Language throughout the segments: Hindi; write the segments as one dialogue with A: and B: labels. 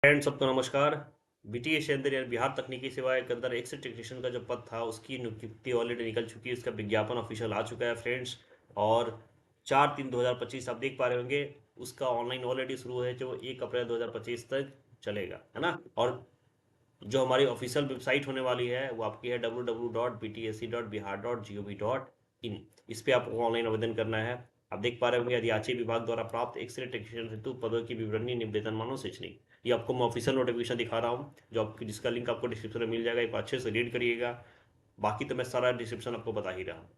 A: फ्रेंड सबको नमस्कार। बीटीएस के अंदर यानी बिहार तकनीकी सेवाएं के अंदर एक्स टेक्नीशियन का जो पद था उसकी नियुक्ति ऑलरेडी निकल चुकी है। उसका विज्ञापन ऑफिशियल आ चुका है फ्रेंड्स। और 4/3/2025 आप देख पा रहे होंगे उसका ऑनलाइन ऑलरेडी शुरू है जो 1 अप्रैल 2025 तक चलेगा, है ना। और जो हमारी ऑफिशियल वेबसाइट होने वाली है वो आपकी है www.btsc.bihar.gov.in। इस पे आपको ऑनलाइन आवेदन करना है। आप देख पा रहे होंगे याची विभाग द्वारा प्राप्त एक्सरे टेक्नीशियन हेतु पदों की विवरणी वेतनमानों शैक्षणिक। ये आपको मैं ऑफिशियल नोटिफिकेशन दिखा रहा हूँ जो आपकी जिसका लिंक आपको डिस्क्रिप्शन में मिल जाएगा। एक अच्छे से रीड करिएगा। बाकी तो मैं सारा डिस्क्रिप्शन आपको बता ही रहा हूँ।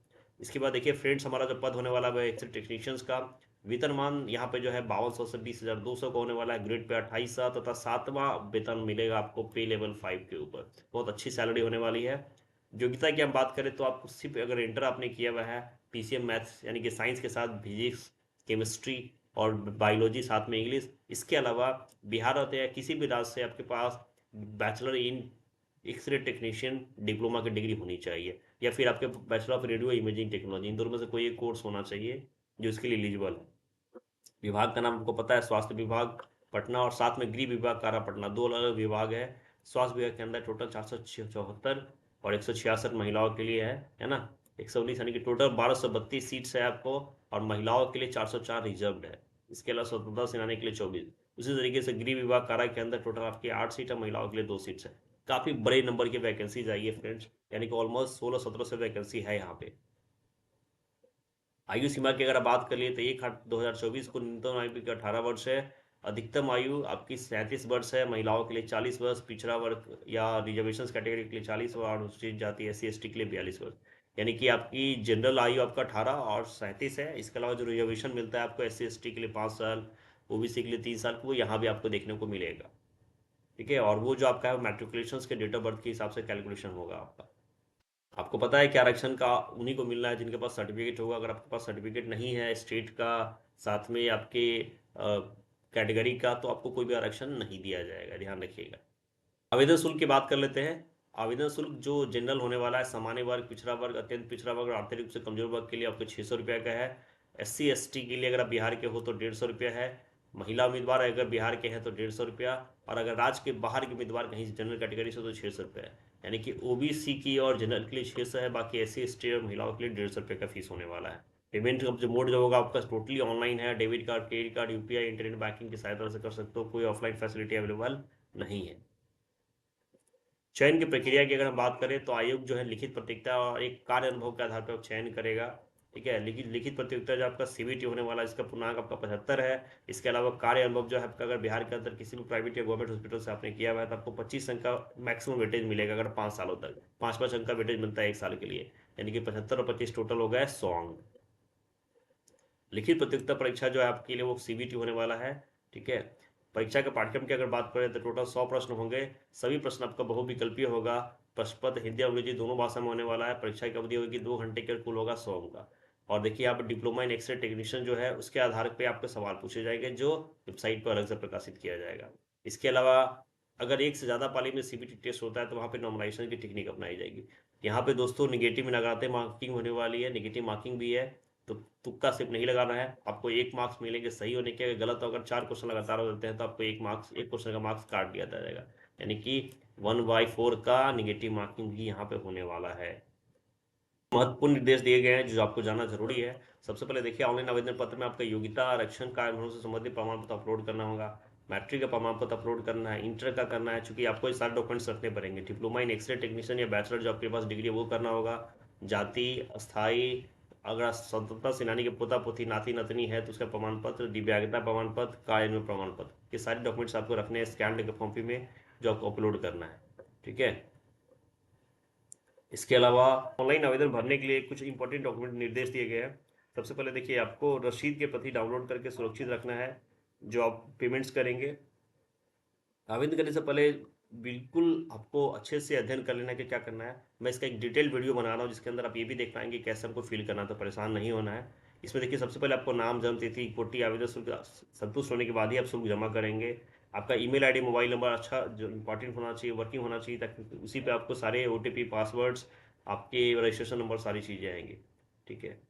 A: इसके बाद देखिए फ्रेंड्स, हमारा जो पद होने वाला है एक्सेल टेक्नीशियंस का वेतनमान यहाँ पे जो है 5200 से 20,200 का होने वाला है। ग्रेड पे 28 तथा 7वां वेतन मिलेगा आपको पे लेवल 5 के ऊपर। बहुत अच्छी सैलरी होने वाली है। योग्यता की हम बात करें तो आपको सिर्फ अगर इंटर आपने किया हुआ है पीसीएम मैथ्स यानी कि साइंस के साथ फिजिक्स, केमिस्ट्री और बायोलॉजी साथ में इंग्लिश, इसके अलावा बिहार होते हैं किसी भी राज्य से आपके पास bachelor in X ray technician diploma की डिग्री होनी चाहिए, या फिर आपके bachelor of radio imaging technology, इन दोनों में से कोई एक कोर्स होना चाहिए जो इसके लिए एलिजिबल है। विभाग का नाम आपको पता है, स्वास्थ्य विभाग पटना और साथ में गृह विभाग कारा पटना, दो अलग अलग विभाग है। स्वास्थ्य विभाग के अंदर टोटल 474 और 166 महिलाओं के लिए है ना। 119 यानी कि टोटल 1232 सीट्स है आपको। और महिलाओं के लिए 404 रिजर्व्ड है। इसके अलावा स्वतंत्रता सेनानी के लिए 24। उसी तरीके से गृह विभाग कारा के अंदर टोटल आपकी 8 सीट है, महिलाओं के लिए 2 सीट्स है। काफ़ी बड़े नंबर की वैकेंसीज आई है फ्रेंड्स, यानी कि ऑलमोस्ट 16-17 से वैकेंसी है यहाँ पे। आयु सीमा की अगर आप बात कर लिए तो 1/8/2024 को न्यूनतम आयु की 18 वर्ष है। अधिकतम आयु आपकी 37 वर्ष है। महिलाओं के लिए 40 वर्ष, पिछड़ा वर्ग या रिजर्वेशन कैटेगरी के लिए 40 और अनुसूचित जाति SC ST के लिए 42 वर्ष। यानी कि आपकी जनरल आयु आपका 18 और 37 है। इसके अलावा जो रिजर्वेशन मिलता है आपको SC ST के लिए 5 साल, OBC के लिए 3 साल, वो यहाँ भी आपको देखने को मिलेगा। ठीक है। और वो जो आपका है मैट्रिकुलेशन के डेट ऑफ बर्थ के हिसाब से कैलकुलेशन होगा आपका। आपको पता है कि आरक्षण का उन्हीं को मिलना है जिनके पास सर्टिफिकेट होगा। अगर आपके पास सर्टिफिकेट नहीं है स्टेट का, साथ में आपके कैटेगरी का, तो आपको कोई भी आरक्षण नहीं दिया जाएगा, ध्यान रखिएगा। आवेदन शुल्क की बात कर लेते हैं। आवेदन शुल्क जो जनरल होने वाला है, सामान्य वर्ग, पिछड़ा वर्ग, अत्यंत पिछड़ा वर्ग और आर्थिक रूप से कमजोर वर्ग के लिए आपको 600 रुपये का है। SC ST के लिए अगर आप बिहार के हो तो 150 रुपया है। महिला उम्मीदवार अगर बिहार के हैं तो 150 रुपया। और अगर राज्य के बाहर के उम्मीदवार कहीं जनरल कैटेगरी से तो 600 रुपये है। यानी कि OBC की और जनरल के लिए 600 है, बाकी SC ST और महिलाओं के लिए 150 रुपये का फीस होने वाला है। पेमेंट का जो मोड जो होगा आपका टोटली ऑनलाइन है। Debit card, credit card, UPI, internet banking की सहायता से कर सकते हो। कोई ऑफलाइन फैसिलिटी अवेलेबल नहीं है। चयन की प्रक्रिया की अगर हम बात करें तो आयोग जो है लिखित प्रतियोगिता और एक कार्य अनुभव के आधार पर चयन करेगा। ठीक है। लिखित लिखित प्रतियोगिता जो आपका CBT होने वाला है, इसका पूर्णांक आपका 75 है। इसके अलावा कार्य अनुभव जो है आपका, अगर बिहार के अंदर किसी भी प्राइवेट या गवर्नमेंट हॉस्पिटल से आपने किया हुआ है तो आपको 25 अंक का मैक्सिमम वेटेज मिलेगा। अगर 5 सालों तक 5-5 अंक का वेटेज मिलता है 1 साल के लिए, यानी कि 75 और 25 टोटल हो गया 100 अंक। लिखित प्रतियोगिता परीक्षा जो है आपके लिए वो CBT होने वाला है। ठीक है। परीक्षा के पाठ्यक्रम की अगर बात करें तो टोटल 100 प्रश्न होंगे। सभी प्रश्न आपका बहुविकल्पीय होगा। प्रश्न पत्र हिंदी और अंग्रेजी दोनों भाषा में होने वाला है। परीक्षा की अवधि होगी 2 घंटे के, कुल होगा 100 अंक का। और देखिए यहाँ पर डिप्लोमा इन एक्सरे टेक्नीशियन जो है उसके आधार पर आपके सवाल पूछे जाएंगे जो वेबसाइट पर अलग से प्रकाशित किया जाएगा। इसके अलावा अगर एक से ज़्यादा पाली में CBT टेस्ट होता है तो वहाँ पे नॉर्मलाइजेशन की टेक्निक अपनाई जाएगी। यहाँ पे दोस्तों निगेटिव में लगाते मार्किंग होने वाली है, निगेटिव मार्किंग भी है। तो तुक्का सिर्फ नहीं लगाना है। आपको 1 मार्क्स मिलेंगे सही होने के। अगर गलत हो, अगर 4 क्वेश्चन लगातार हो जाते हैं तो आपको 1 मार्क्स, 1 क्वेश्चन का मार्क्स काट दिया जाएगा। यानी कि 1/4 का निगेटिव मार्किंग भी यहाँ पे होने वाला है। महत्वपूर्ण निर्देश दिए गए हैं जो आपको जानना जरूरी है। सबसे पहले देखिए, ऑनलाइन आवेदन पत्र में आपका योग्यता, आरक्षण का अनुभव से संबंधित प्रमाण पत्र अपलोड करना होगा। मैट्रिक का प्रमाण पत्र अपलोड करना है, इंटर का करना है, चूंकि आपको ये सारे डॉक्यूमेंट्स रखने पड़ेंगे। डिप्लोमा इन एक्सरे टेक्नीशियन या बैचलर जो आपके पास डिग्री है वो करना होगा। जाति अस्थाई, अगर स्वतंत्रता सेनानी के पोता पोती नाती नतनी है तो उसका प्रमाण पत्र, दिव्यांगता प्रमाण पत्र, कार्यान्वयन प्रमाण पत्र, ये सारे डॉक्यूमेंट्स आपको रखने हैं स्कैन कॉपी में जो आपको अपलोड करना है। ठीक है। इसके अलावा ऑनलाइन आवेदन भरने के लिए कुछ इंपॉर्टेंट डॉक्यूमेंट निर्देश दिए गए हैं। सबसे पहले देखिए, आपको रसीद के प्रति डाउनलोड करके सुरक्षित रखना है जो आप पेमेंट्स करेंगे। आवेदन करने से पहले बिल्कुल आपको अच्छे से अध्ययन कर लेना कि क्या करना है। मैं इसका एक डिटेल वीडियो बना रहा हूँ जिसके अंदर आप ये भी देख पाएंगे कैसे हमको फिल करना है, तो परेशान नहीं होना है। इसमें देखिए, सबसे पहले आपको नाम, जन्म तिथि, कोटि, आवेदन शुल्क संतुष्ट होने के बाद ही आप शुल्क जमा करेंगे। आपका ईमेल आईडी, मोबाइल नंबर अच्छा जो इंपॉर्टेंट होना चाहिए, वर्किंग होना चाहिए, ताकि उसी पे आपको सारे OTP, पासवर्ड्स, आपके रजिस्ट्रेशन नंबर, सारी चीज़ें आएंगी। ठीक है।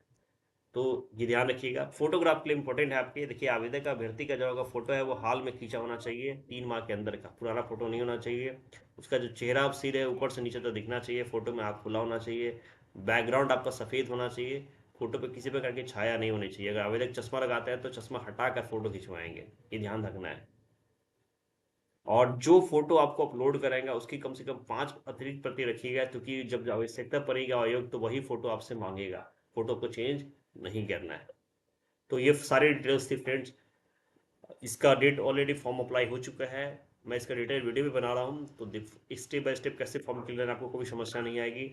A: तो ये ध्यान रखिएगा। फोटोग्राफ के लिए इंपॉर्टेंट है आपके, देखिए आवेदक का अभ्यर्थी का जो होगा फोटो है वो हाल में खींचा होना चाहिए, 3 माह के अंदर का, पुराना फोटो नहीं होना चाहिए। उसका जो चेहरा अब सिर है ऊपर से नीचे तो दिखना चाहिए, फोटो में आँख खुला होना चाहिए, बैकग्राउंड आपका सफ़ेद होना चाहिए, फोटो पे किसी प्रकार की छाया नहीं होनी चाहिए। अगर आवेदक चश्मा लगाता है तो चश्मा हटा कर फोटो खिंचवाएंगे, ये ध्यान रखना है। और जो फोटो आपको अपलोड कराएंगा उसकी कम से कम 5 अतिरिक्त प्रति रखिएगा, क्योंकि जब आवश्यकता पड़ेगी आयोग तो वही फोटो आपसे मांगेगा, फोटो को चेंज नहीं करना है। तो ये सारे डिटेल्स थी फ्रेंड्स। इसका डेट ऑलरेडी फॉर्म अप्लाई हो चुका है, मैं इसका डिटेल वीडियो भी बना रहा हूँ, तो स्टेप बाय स्टेप कैसे फॉर्म फिल करना, आपको कोई समस्या नहीं आएगी।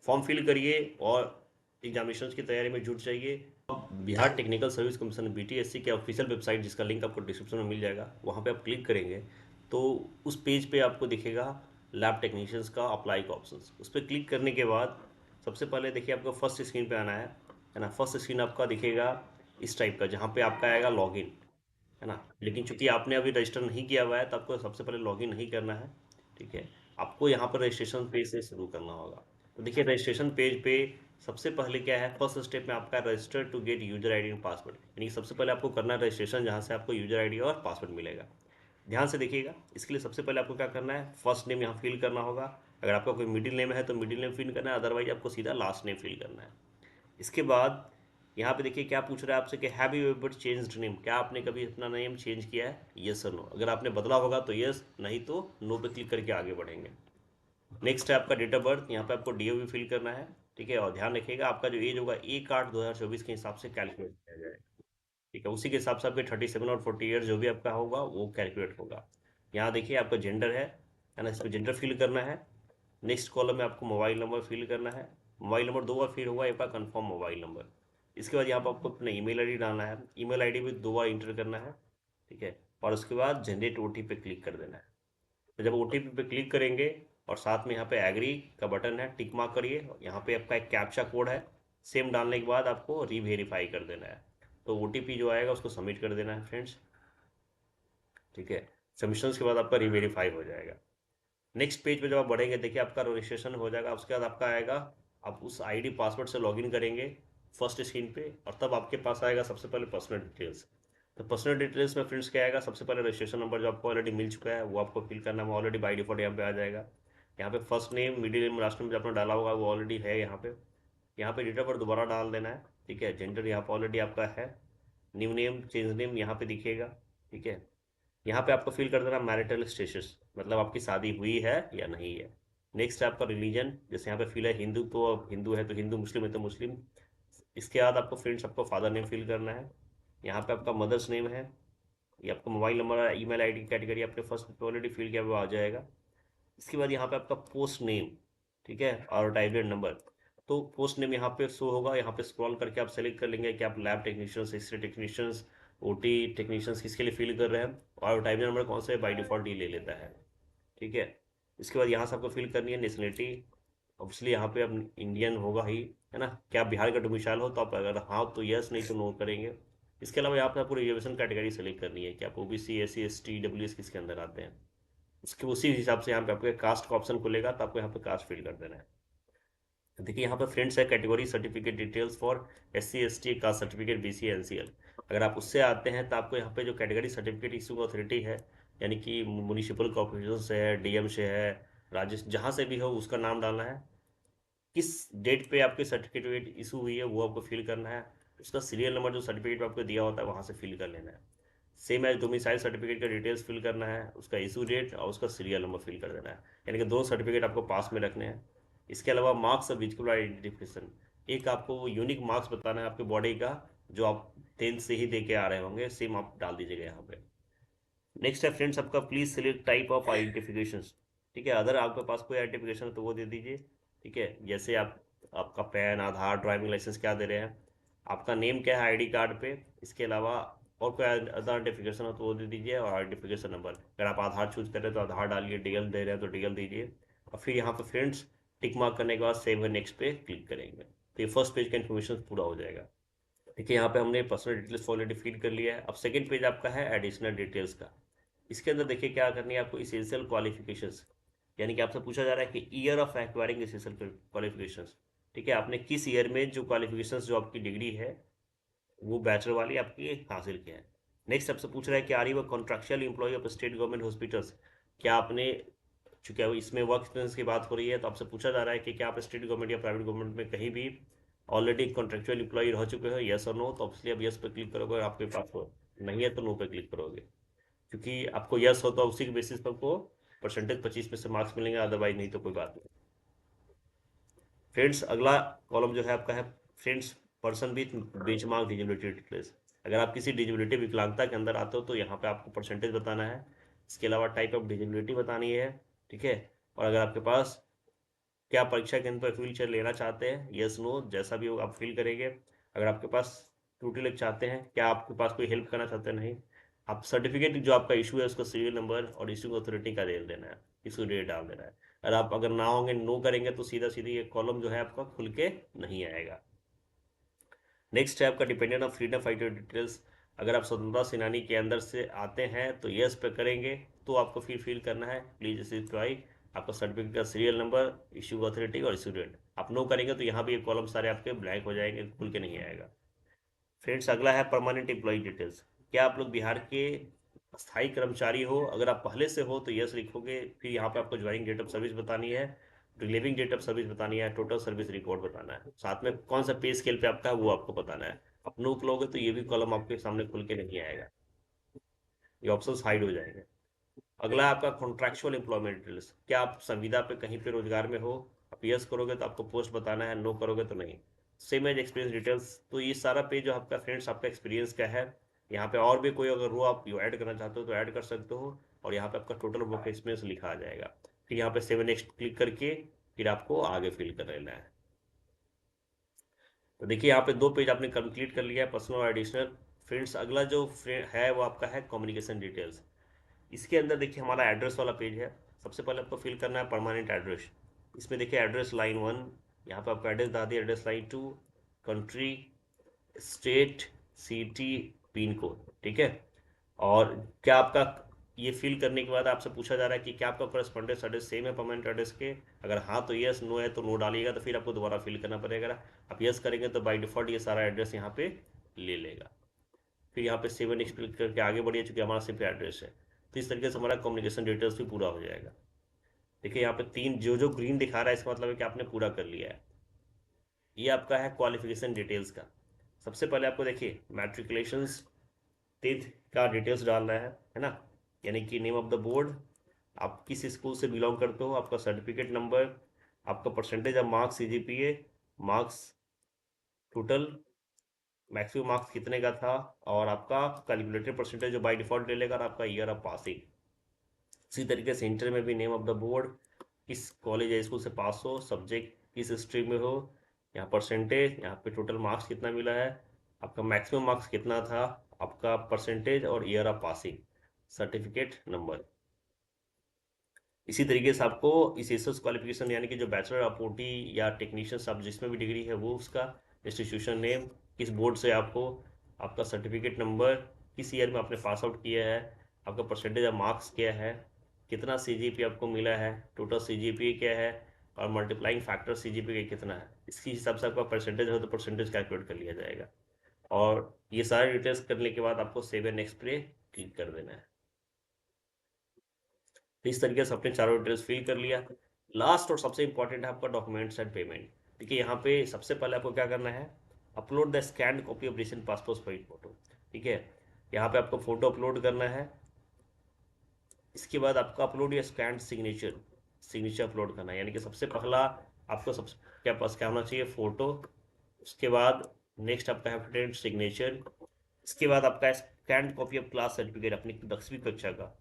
A: फॉर्म फिल करिए और एग्जामिनेशन की तैयारी में जुट जाइए। Bihar technical service commission BTSC के ऑफिशियल वेबसाइट, जिसका लिंक आपको डिस्क्रिप्शन में मिल जाएगा, वहाँ पे आप क्लिक करेंगे तो उस पेज पे आपको दिखेगा लैब टेक्नीशियंस का अप्लाई का ऑप्शन। उस पर क्लिक करने के बाद सबसे पहले देखिए आपको फर्स्ट स्क्रीन पे आना है ना। फर्स्ट स्क्रीन आपका दिखेगा इस टाइप का, जहाँ पे आपका आएगा लॉगिन, है ना। लेकिन चूंकि आपने अभी रजिस्टर नहीं किया हुआ है तो आपको सबसे पहले लॉगिन नहीं करना है, ठीक है। आपको यहाँ पर रजिस्ट्रेशन पेज से शुरू करना होगा। तो देखिए रजिस्ट्रेशन पेज पे सबसे पहले क्या है, फर्स्ट स्टेप में आपका register to get user ID and password, यानी सबसे पहले आपको करना है रजिस्ट्रेशन, जहाँ से आपको यूजर आईडी और पासवर्ड मिलेगा। ध्यान से देखिएगा, इसके लिए सबसे पहले आपको क्या करना है, फर्स्ट नेम यहाँ फिल करना होगा। अगर आपका कोई मिडिल नेम है तो मिडिल नेम फिल करना है, अदरवाइज आपको सीधा लास्ट नेम फिल करना है। इसके बाद यहाँ पे देखिए क्या पूछ रहा है आपसे कि have you ever changed name, क्या आपने कभी अपना नेम चेंज किया है, यस और नो। अगर आपने बदला होगा तो यस, नहीं तो नो पे क्लिक करके आगे बढ़ेंगे। नेक्स्ट है आपका डेट ऑफ बर्थ, यहाँ पे आपको डीओ भी फिल करना है, ठीक है। और ध्यान रखिएगा आपका जो एज होगा 1/8/2024 के हिसाब से कैलकुलेट किया जाएगा, ठीक है। उसी के हिसाब से आपके 37 और 40 ईयर जो भी आपका होगा वो कैलकुलेट होगा। यहाँ देखिए आपका जेंडर है ना, इसमें जेंडर फिल करना है। नेक्स्ट कॉलम में आपको मोबाइल नंबर फिल करना है, मोबाइल नंबर 2 बार फिल होगा, एक बार कंफर्म मोबाइल नंबर। इसके बाद यहाँ पर आपको अपना ईमेल आईडी डालना है, ईमेल आईडी भी 2 बार इंटर करना है, ठीक है। और उसके बाद जनरेट ओटीपी पे क्लिक कर देना है। तो जब ओटीपी पे क्लिक करेंगे और साथ में यहाँ पे एग्री का बटन है, टिक मार्क करिए, यहाँ पे आपका एक कैप्चा कोड है, सेम डालने के बाद आपको रीवेरीफाई कर देना है। तो ओटीपी जो आएगा उसको सबमिट कर देना है फ्रेंड्स, ठीक है। सबमिशन के बाद आपका रीवेरीफाई हो जाएगा। नेक्स्ट पेज पे जब आप बढ़ेंगे देखिए आपका रजिस्ट्रेशन हो जाएगा, उसके बाद आपका आएगा, आप उस आईडी पासवर्ड से लॉगिन करेंगे फर्स्ट स्क्रीन पे, और तब आपके पास आएगा सबसे पहले पर्सनल डिटेल्स। तो पर्सनल डिटेल्स में फ्रेंड्स क्या आएगा, सबसे पहले रजिस्ट्रेशन नंबर जो आपको ऑलरेडी मिल चुका है वो आपको फिल करना है, ऑलरेडी बाई डिफॉल्ट यहाँ पे आ जाएगा। यहाँ पे first name middle name last name जो आपने डाला होगा वो ऑलरेडी है यहाँ पे। यहाँ पे डेट ऑफ बर्थ दोबारा डाल देना है, ठीक है। जेंडर यहाँ पे ऑलरेडी आपका है, न्यू नेम चेंज नेम यहाँ पे दिखेगा, ठीक है। यहाँ पे आपको फिल कर देना मैरिटल स्टेटस, मतलब आपकी शादी हुई है या नहीं है। नेक्स्ट है आपका रिलीजन, जैसे यहाँ पे फिल है हिंदू, तो अब हिंदू है तो हिंदू, मुस्लिम है तो मुस्लिम। इसके बाद आपको फ्रेंड्स आपको फादर नेम फिल करना है, यहाँ पे आपका मदर्स नेम है, ये आपका mobile number email ID category आपने फर्स्ट ऑलरेडी फिल किया वो आ जाएगा। इसके बाद यहाँ पे आपका पोस्ट नेम, ठीक है, और टाइपलेट नंबर। तो पोस्ट नेम यहाँ पे शो होगा, यहाँ पे स्क्रॉल करके आप सेलेक्ट कर लेंगे कि आप lab technicians, x-ray technicians, OT technicians किसके लिए फिल कर रहे हैं, और टाइपलेट नंबर कौन सा है, बाई डिफॉल्ट ये ले लेता है, ठीक है। इसके बाद यहाँ से आपको फिल करनी है नेशनलिटी, ऑब्वियसली यहाँ पे अब इंडियन होगा ही, है ना। क्या आप बिहार का डोमिसाइल हो तो आप अगर हाँ तो यस, नहीं तो नो करेंगे। इसके अलावा यहाँ पे आपको रिजर्वेशन कैटेगरी सेलेक्ट करनी है कि आप ओबीसी, एससी, एसटी, डब्ल्यूएस किसके अंदर आते हैं। उसके उसी हिसाब से यहाँ पे आपके कास्ट का ऑप्शन खुलेगा तो आपको यहाँ पे कास्ट फिल कर देना है। देखिए यहाँ पे फ्रेंड्स है category certificate details for SC, ST, caste certificate, BC, NCL. अगर आप उससे आते हैं तो आपको यहाँ पे जो कैटेगरी सर्टिफिकेट इशू अथॉरिटी है, यानी कि म्यूनिसिपल कॉर्पोरेशन से है, डीएम से है, राज्य जहाँ से भी हो उसका नाम डालना है, किस डेट पे आपके सर्टिफिकेट इशू हुई है वो आपको फिल करना है, उसका सीरियल नंबर जो सर्टिफिकेट आपको दिया होता है वहाँ से फिल कर लेना है। सेम एज डोमिसाइल सर्टिफिकेट का डिटेल्स फिल करना है, उसका इशू डेट और उसका सीरियल नंबर फिल कर देना है, यानी कि दो सर्टिफिकेट आपको पास में रखने हैं। इसके अलावा मार्क्स ऑफ विजिबल आइडेंटिफिकेशन, एक आपको यूनिक मार्क्स बताना है आपके बॉडी का, जो आप 10th से ही दे के आ रहे होंगे, सेम आप डाल दीजिएगा यहाँ पे। नेक्स्ट है फ्रेंड्स आपका please select type of identification, ठीक है। अदर आपके पास कोई आइडेंटिफिकेशन है तो वो दे दीजिए, ठीक है। जैसे आप आपका पैन, आधार, ड्राइविंग लाइसेंस क्या दे रहे हैं, आपका नेम क्या है आईडी कार्ड पे, इसके अलावा और कोई अदर आइडेंटिफिकेशन हो तो वो दे दीजिए, और आइडेंटिफिकेशन नंबर, अगर आप आधार चूज कर रहे हैं तो आधार डालिए, डीएल दे रहे हैं तो डीएल दीजिए। और फिर यहाँ पे फ्रेंड्स टिक मार्क करने के बाद सेव है नेक्स्ट पे क्लिक करेंगे तो ये फर्स्ट पेज का इन्फॉर्मेशन पूरा हो जाएगा। देखिए यहाँ पे हमने पर्सनल डिटेल्स ऑलरेडी फिल कर लिया है। अब सेकंड पेज आपका है एडिशनल डिटेल्स का। इसके अंदर देखिए क्या करनी है आपको, इसेंशियल क्वालिफिकेशंस, यानी कि आपसे पूछा जा रहा है कि year of acquiring essential qualifications, ठीक है। आपने किस ईयर में जो क्वालिफिकेशंस जो आपकी डिग्री है वो बैचलर वाली आपकी हासिल किया है। नेक्स्ट आपसे पूछ रहा है कि are you a contractual employee of state government hospitals. क्या आपने, चूंकि अब इसमें वर्क एक्सपीरियंस की बात हो रही है, तो आपसे पूछा जा रहा है कि क्या आप स्टेट गवर्नमेंट या प्राइवेट गवर्नमेंट में कहीं भी ऑलरेडी कॉन्ट्रेक्चुअल एम्प्लॉय रह चुके हो, यस और नो। तो ऑब्वियसली आप यस पे क्लिक करोगे, और आपके पास हो नहीं है तो नो पे क्लिक करोगे, क्योंकि आपको यस हो तो उसी के बेसिस पर आपको परसेंटेज 25 में से मार्क्स मिलेंगे, अदरवाइज नहीं तो कोई बात नहीं। फ्रेंड्स, अगला कॉलम जो है आपका है friends person with benchmark disability details. अगर आप किसी डिजेबिलिटी विकलांगता के अंदर आते हो तो यहाँ पे आपको परसेंटेज बताना है। इसके अलावा टाइप ऑफ डिजेबिलिटी बतानी है, ठीक है। और अगर आपके पास, क्या परीक्षा केंद्र पर फील्ड चेयर लेना चाहते हैं, यस नो, जैसा भी हो आप फिल करेंगे। अगर आपके पास त्रुटि लिख चाहते हैं, क्या आपके पास कोई हेल्प करना चाहते हैं, नहीं। आप सर्टिफिकेट जो आपका इशू है उसका सीरियल नंबर और इशू अथॉरिटी का दे देना है, इशू डेट डाल देना है। और आप अगर ना होंगे, नो करेंगे, तो सीधा सीधी ये कॉलम जो है आपका खुल के नहीं आएगा। नेक्स्ट है आपका dependent of freedom fighter details. अगर आप स्वतंत्रता सेनानी के अंदर से आते हैं तो यस पे करेंगे, तो आपको फिल करना है प्लीज सिप्लाई आपका सर्टिफिकेट का सीरियल नंबर, इशू अथॉरिटी और इशू डेट। आप नो करेंगे तो यहाँ भी ये कॉलम सारे आपके ब्लैंक हो जाएंगे, खुल के नहीं आएगा। फ्रेंड्स, अगला है परमानेंट एम्प्लॉय डिटेल्स। क्या आप लोग बिहार के स्थायी कर्मचारी हो? अगर आप पहले से हो तो यस लिखोगे, फिर यहाँ पे आपको ज्वाइनिंग डेट ऑफ सर्विस बतानी है, रिलीविंग डेट ऑफ सर्विस बतानी है, टोटल सर्विस रिकॉर्ड बताना है, साथ में कौन सा पे स्केल पे आपका है वो आपको बताना है। आप नो लोगे तो ये भी कॉलम आपके सामने खुल के नहीं आएगा, ये ऑप्शन हाइड हो जाएंगे। अगला है आपका कॉन्ट्रैक्चुअल एम्प्लॉयमेंट डिटेल्स। क्या आप संविदा पे कहीं पे रोजगार में हो? आप यस करोगे तो आपको पोस्ट बताना है, नो करोगे तो नहीं। Same as experience details. तो ये सारा पेज जो आपका फ्रेंड्स आपका एक्सपीरियंस का है। यहाँ पे और भी कोई अगर रो आप ऐड करना चाहते हो तो ऐड कर सकते हो, और यहाँ पे आपका टोटल वर्क एक्सपीरियंस लिखा आ जाएगा। फिर यहाँ पे 7 नेक्स्ट क्लिक करके फिर आपको आगे फिल कर लेना है। तो देखिए यहाँ पे 2 पेज आपने कंप्लीट कर लिया है, पर्सनल और एडिशनल। फ्रेंड्स, अगला जो है वो आपका है कम्युनिकेशन डिटेल्स। इसके अंदर देखिए हमारा एड्रेस वाला पेज है। सबसे पहले आपको फिल करना है परमानेंट एड्रेस। इसमें देखिए एड्रेस लाइन 1, यहाँ पे आपका एड्रेस डाल दिया, address line 2, country, state, city, pin code, ठीक है। और क्या आपका, ये फिल करने के बाद आपसे पूछा जा रहा है कि क्या आपका करस्पॉन्डेंस एड्रेस सेम है परमानेंट एड्रेस के। अगर हाँ तो यस, नो है तो नो डालिएगा, तो फिर आपको दोबारा फिल करना पड़ेगा। आप यस करेंगे तो बाय डिफॉल्ट ये सारा एड्रेस यहाँ पे ले लेगा। फिर यहाँ पे 7 नेक्स्ट क्लिक करके आगे बढ़िए, चूंकि हमारा सिर्फ एड्रेस है। तो इस तरीके से हमारा कम्युनिकेशन डिटेल्स भी पूरा हो जाएगा। देखिए यहाँ पे 3 जो जो ग्रीन दिखा रहा है इसका मतलब है कि आपने पूरा कर लिया है। ये आपका है क्वालिफिकेशन डिटेल्स का। सबसे पहले आपको देखिए मैट्रिकुलेशंस 10th का डिटेल्स डालना है ना। यानी कि नेम ऑफ द बोर्ड, आप किस स्कूल से बिलोंग करते हो, आपका सर्टिफिकेट नंबर, आपका percentage of marks, CGPA, marks total, maximum marks कितने का था, और आपका कैलकुलेटेड परसेंटेज जो बाय डिफॉल्ट ले लेगा, और आपका ईयर ऑफ पासिंग। इसी तरीके से इंटर में भी नेम ऑफ द बोर्ड, किस कॉलेज या स्कूल से पास हो, सब्जेक्ट किस स्ट्रीम में हो, यहाँ परसेंटेज, यहाँ पे टोटल मार्क्स कितना मिला है, आपका मैक्सिमम मार्क्स कितना था, आपका परसेंटेज और year of passing, certificate number. इसी तरीके से आपको इस एसएस क्वालिफिकेशन यानी कि जो बैचलर ऑफ ओटी या टेक्नीशियन सब जिसमें भी डिग्री है वो उसका, इंस्टीट्यूशन नेम, किस बोर्ड से आपको, आपका सर्टिफिकेट नंबर, किस ईयर में आपने पास आउट किया है, आपका परसेंटेज ऑफ मार्क्स क्या है, कितना सीजीपी आपको मिला है, टोटल सीजीपी क्या है, और मल्टीप्लाइंग फैक्टर सीजीपी का कितना है। इसके हिसाब से आपका परसेंटेज हो तो परसेंटेज कैलकुलेट कर लिया जाएगा। और ये सारे डिटेल्स करने के बाद आपको सेव एंड नेक्स्ट पे क्लिक कर देना है। तो इस तरीके से अपने चारों डिटेल्स फिल कर लिया। लास्ट और सबसे इंपॉर्टेंट है आपका डॉक्यूमेंट्स एंड पेमेंट। देखिए यहाँ पे सबसे पहले आपको क्या करना है, upload the scan copy of recent passport size photo, ठीक है। यहाँ पे आपको फोटो अपलोड करना है। इसके बाद आपका अपलोड या स्कैन सिग्नेचर, सिग्नेचर अपलोड करना है। यानी कि सबसे पहला आपको सबसे क्या पास क्या होना चाहिए, फोटो। उसके बाद नेक्स्ट आपका है फ्रेंड सिग्नेचर। इसके बाद आपका scan copy of class certificate अपनी 10वीं कक्षा का,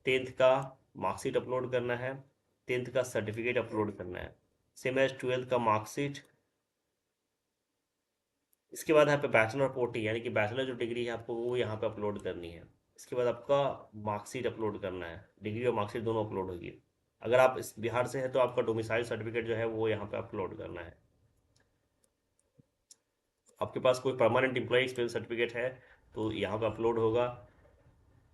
A: 10th का मार्कशीट अपलोड करना है, 10th का सर्टिफिकेट अपलोड करना है, सेम एज 12th का मार्कशीट। इसके बाद यहाँ पे बैचलर ऑफ ओटी यानी कि बैचलर जो डिग्री है आपको वो यहाँ पे अपलोड करनी है। इसके बाद आपका मार्कशीट अपलोड करना है, डिग्री और मार्कशीट दोनों अपलोड होगी। अगर आप इस बिहार से हैं तो आपका डोमिसाइल सर्टिफिकेट जो है वो यहाँ पे अपलोड करना है। आपके पास कोई परमानेंट एम्प्लॉय एक्सपीरियंस सर्टिफिकेट है तो यहाँ पे अपलोड होगा।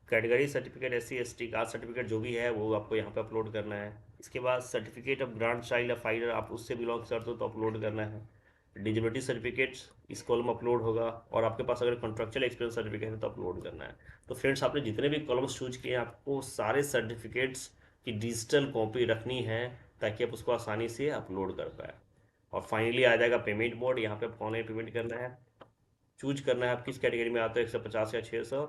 A: Category certificate, SC ST caste certificate जो भी है वो आपको यहाँ पे अपलोड करना है। इसके बाद certificate of grand child of fighter, आप उससे बिलोंग करते हो तो अपलोड करना है। डिजेबिलिटी सर्टिफिकेट्स इस कॉलम अपलोड होगा, और आपके पास अगर कॉन्ट्रेक्चुअल एक्सपीरियंस सर्टिफिकेट है तो अपलोड करना है। तो फ्रेंड्स, आपने जितने भी कॉलम्स चूज किए हैं, आपको सारे सर्टिफिकेट्स की डिजिटल कॉपी रखनी है ताकि आप उसको आसानी से अपलोड कर पाए। और फाइनली आ जाएगा पेमेंट मोड। यहाँ पे आपको ऑनलाइन पेमेंट करना है, चूज करना है आप किस कैटेगरी में आते हो, 150 या 600।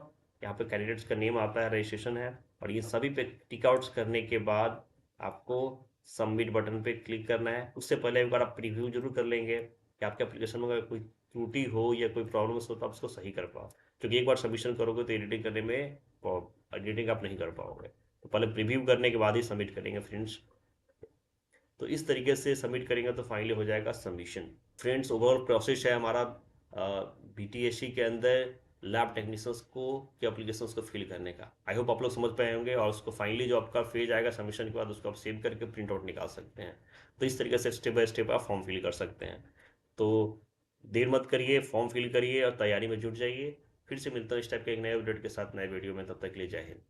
A: यहाँ पे कैंडिडेट्स का नेम आता है, रजिस्ट्रेशन है, और ये सभी पे टिक आउट्स करने के बाद आपको सबमिट बटन पे क्लिक करना है। उससे पहले एक बार आप प्रीव्यू जरूर कर लेंगे कि आपके एप्लीकेशन में अगर कोई त्रुटि हो या कोई प्रॉब्लम्स हो तो आप उसको सही कर पाओ, क्योंकि एक बार सबमिशन करोगे तो एडिटिंग करने में एडिटिंग आप नहीं कर पाओगे। तो पहले प्रीव्यू करने के बाद ही सबमिट करेंगे फ्रेंड्स। तो इस तरीके से सबमिट करेंगे तो फाइनली हो जाएगा सबमिशन। फ्रेंड्स, ओवरऑल प्रोसेस है हमारा बीटीएससी के अंदर लैब टेक्नीशियंस को के एप्लीकेशंस को फिल करने का। आई होप आप लोग समझ पाए होंगे, और उसको फाइनली जो आपका फेज आएगा सबमिशन के बाद उसको आप सेव करके प्रिंट आउट निकाल सकते हैं। तो इस तरीके से स्टेप बाय स्टेप आप फॉर्म फिल कर सकते हैं। तो देर मत करिए, फॉर्म फिल करिए और तैयारी में जुट जाइए। फिर से मिलता हूँ इस टाइप के एक नए अपडेट के साथ नए वीडियो में। तब तक के लिए जय हिंद।